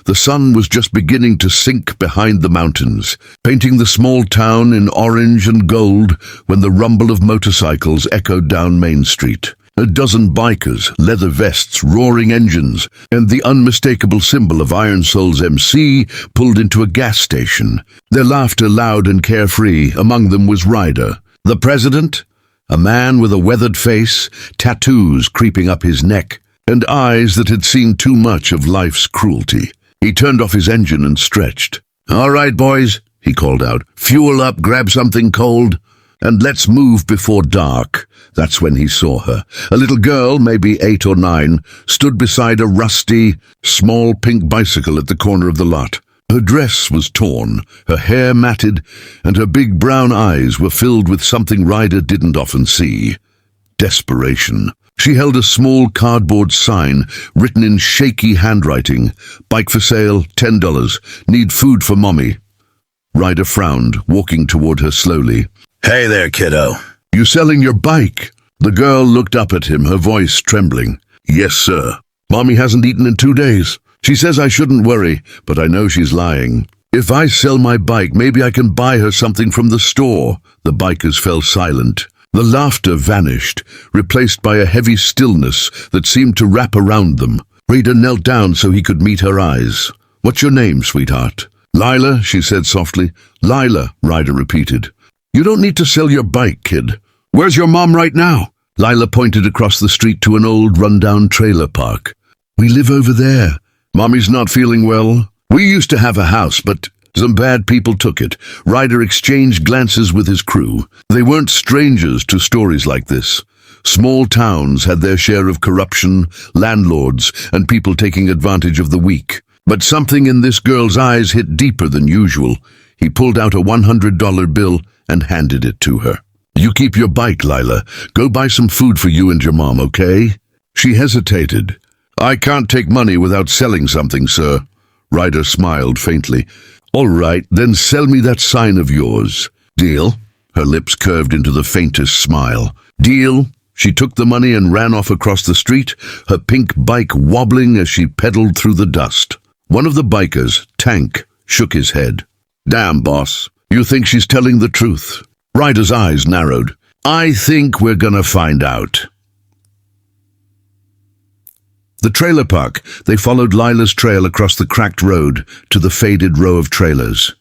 The sun was just beginning to sink behind the mountains, painting the small town in orange and gold when the rumble of motorcycles echoed down Main Street. A dozen bikers, leather vests, roaring engines, and the unmistakable symbol of Iron Soul's MC pulled into a gas station. Their laughter loud and carefree. Among them was Ryder. The president? A man with a weathered face, tattoos creeping up his neck, and eyes that had seen too much of life's cruelty. He turned off his engine and stretched. "All right, boys," he called out. "Fuel up, grab something cold, and let's move before dark." That's when he saw her. A little girl, maybe 8 or 9, stood beside a rusty, small pink bicycle at the corner of the lot. Her dress was torn, her hair matted, and her big brown eyes were filled with something Ryder didn't often see: desperation. She held a small cardboard sign written in shaky handwriting. "Bike for sale, $10. Need food for mommy." Ryder frowned, walking toward her slowly. "Hey there, kiddo." "You selling your bike?" The girl looked up at him, her voice trembling. "Yes, sir. Mommy hasn't eaten in 2 days. She says I shouldn't worry, but I know she's lying. If I sell my bike, maybe I can buy her something from the store." The bikers fell silent. The laughter vanished, replaced by a heavy stillness that seemed to wrap around them. Ryder knelt down so he could meet her eyes. "What's your name, sweetheart?" "Lila," she said softly. "Lila," Ryder repeated. "You don't need to sell your bike, kid. Where's your mom right now?" Lila pointed across the street to an old rundown trailer park. "We live over there. Mommy's not feeling well. We used to have a house, but some bad people took it." Ryder exchanged glances with his crew. They weren't strangers to stories like this. Small towns had their share of corruption, landlords, and people taking advantage of the weak. But something in this girl's eyes hit deeper than usual. He pulled out a $100 bill and handed it to her. "You keep your bike, Lila. Go buy some food for you and your mom, okay?" She hesitated. "I can't take money without selling something, sir." Ryder smiled faintly. "All right, then sell me that sign of yours." "Deal?" Her lips curved into the faintest smile. "Deal?" She took the money and ran off across the street, her pink bike wobbling as she pedaled through the dust. One of the bikers, Tank, shook his head. "Damn, boss. You think she's telling the truth?" Ryder's eyes narrowed. "I think we're gonna find out." The trailer park. They followed Lila's trail across the cracked road to the faded row of trailers.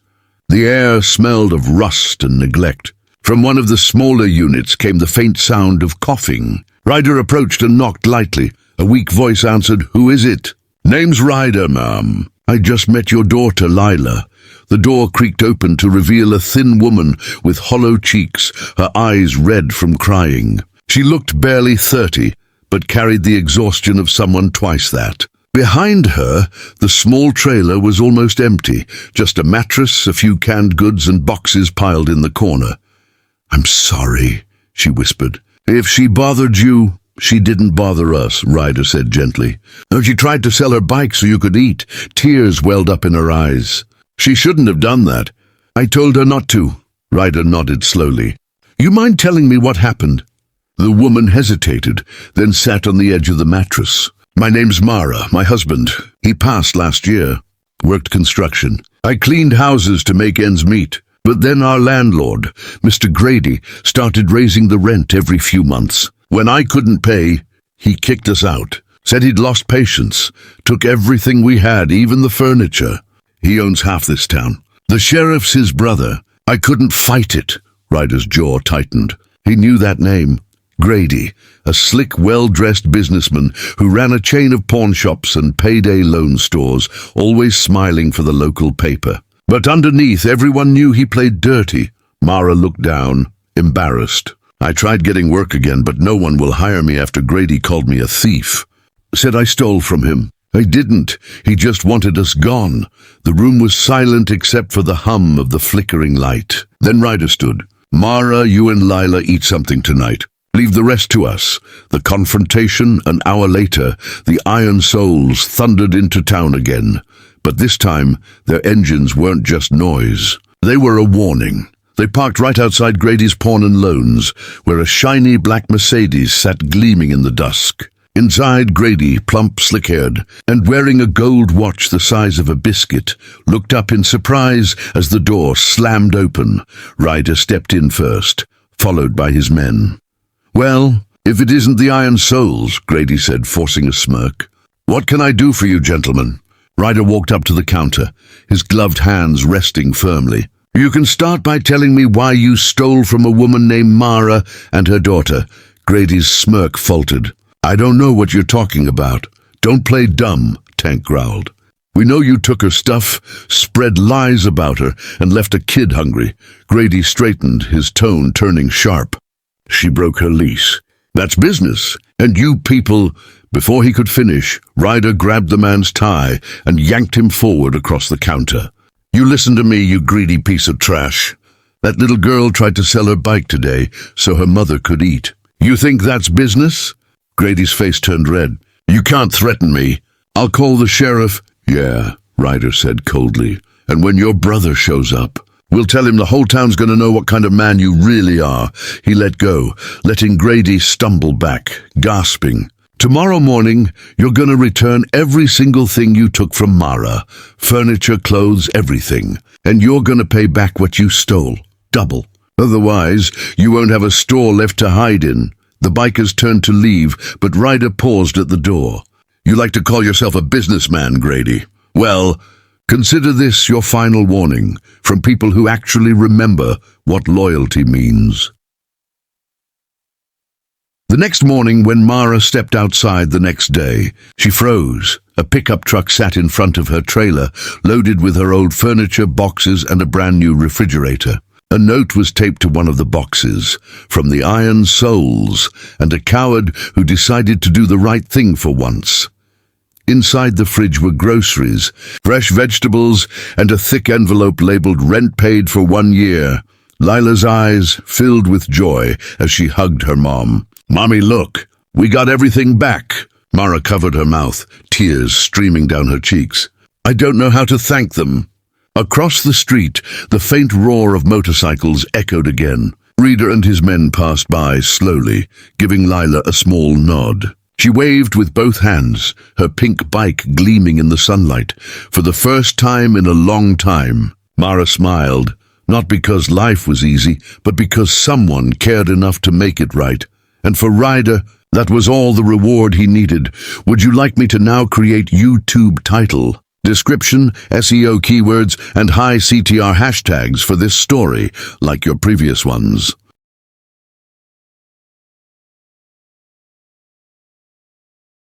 The air smelled of rust and neglect. From one of the smaller units came the faint sound of coughing. Ryder approached and knocked lightly. A weak voice answered, "Who is it?" "Name's Ryder, ma'am. I just met your daughter, Lila." The door creaked open to reveal a thin woman with hollow cheeks, her eyes red from crying. She looked barely 30, but carried the exhaustion of someone twice that. Behind her, the small trailer was almost empty, just a mattress, a few canned goods, and boxes piled in the corner. "I'm sorry," she whispered. "If she bothered you, she didn't bother us," Ryder said gently. "Oh, she tried to sell her bike so you could eat." Tears welled up in her eyes. "She shouldn't have done that." "I told her not to." Ryder nodded slowly. "You mind telling me what happened?" The woman hesitated, then sat on the edge of the mattress. "My name's Mara, my husband. He passed last year. Worked construction. I cleaned houses to make ends meet. But then our landlord, Mr. Grady, started raising the rent every few months. When I couldn't pay, he kicked us out. Said he'd lost patience. Took everything we had, even the furniture. He owns half this town. The sheriff's his brother. I couldn't fight it." Ryder's jaw tightened. He knew that name. Grady, a slick, well-dressed businessman who ran a chain of pawn shops and payday loan stores, always smiling for the local paper. But underneath, everyone knew he played dirty. Mara looked down, embarrassed. "I tried getting work again, but no one will hire me after Grady called me a thief. Said I stole from him. I didn't. He just wanted us gone." The room was silent except for the hum of the flickering light. Then Ryder stood. "Mara, you and Lila eat something tonight. Leave the rest to us." The confrontation, an hour later, the Iron Souls thundered into town again. But this time, their engines weren't just noise. They were a warning. They parked right outside Grady's Pawn and Loans, where a shiny black Mercedes sat gleaming in the dusk. Inside, Grady, plump, slick-haired, and wearing a gold watch the size of a biscuit, looked up in surprise as the door slammed open. Ryder stepped in first, followed by his men. "Well, if it isn't the Iron Souls," Grady said, forcing a smirk. "What can I do for you, gentlemen?" Ryder walked up to the counter, his gloved hands resting firmly. "You can start by telling me why you stole from a woman named Mara and her daughter." Grady's smirk faltered. "I don't know what you're talking about." "Don't play dumb," Tank growled. "We know you took her stuff, spread lies about her, and left a kid hungry." Grady straightened, his tone turning sharp. "She broke her lease. That's business. And you people—" Before he could finish, Ryder grabbed the man's tie and yanked him forward across the counter. "You listen to me, you greedy piece of trash. That little girl tried to sell her bike today so her mother could eat. You think that's business?" Grady's face turned red. "You can't threaten me." "I'll call the sheriff." "Yeah," Ryder said coldly. "And when your brother shows up, we'll tell him the whole town's going to know what kind of man you really are." He let go, letting Grady stumble back, gasping. "Tomorrow morning, you're going to return every single thing you took from Mara. Furniture, clothes, everything. And you're going to pay back what you stole. Double. Otherwise, you won't have a store left to hide in." The bikers turned to leave, but Ryder paused at the door. "You like to call yourself a businessman, Grady? Well, consider this your final warning from people who actually remember what loyalty means." The next morning, when Mara stepped outside the next day, she froze. A pickup truck sat in front of her trailer, loaded with her old furniture, boxes, and a brand new refrigerator. A note was taped to one of the boxes, "From the Iron Souls, and a coward who decided to do the right thing for once." Inside the fridge were groceries, fresh vegetables, and a thick envelope labeled "Rent paid for 1 year." Lila's eyes filled with joy as she hugged her mom. "Mommy, look, we got everything back." Mara covered her mouth, tears streaming down her cheeks. "I don't know how to thank them." Across the street, the faint roar of motorcycles echoed again. Ryder and his men passed by slowly, giving Lila a small nod. She waved with both hands, her pink bike gleaming in the sunlight. For the first time in a long time, Mara smiled, not because life was easy, but because someone cared enough to make it right. And for Ryder, that was all the reward he needed. "Would you like me to now create YouTube title, description, SEO keywords, and high CTR hashtags for this story, like your previous ones?"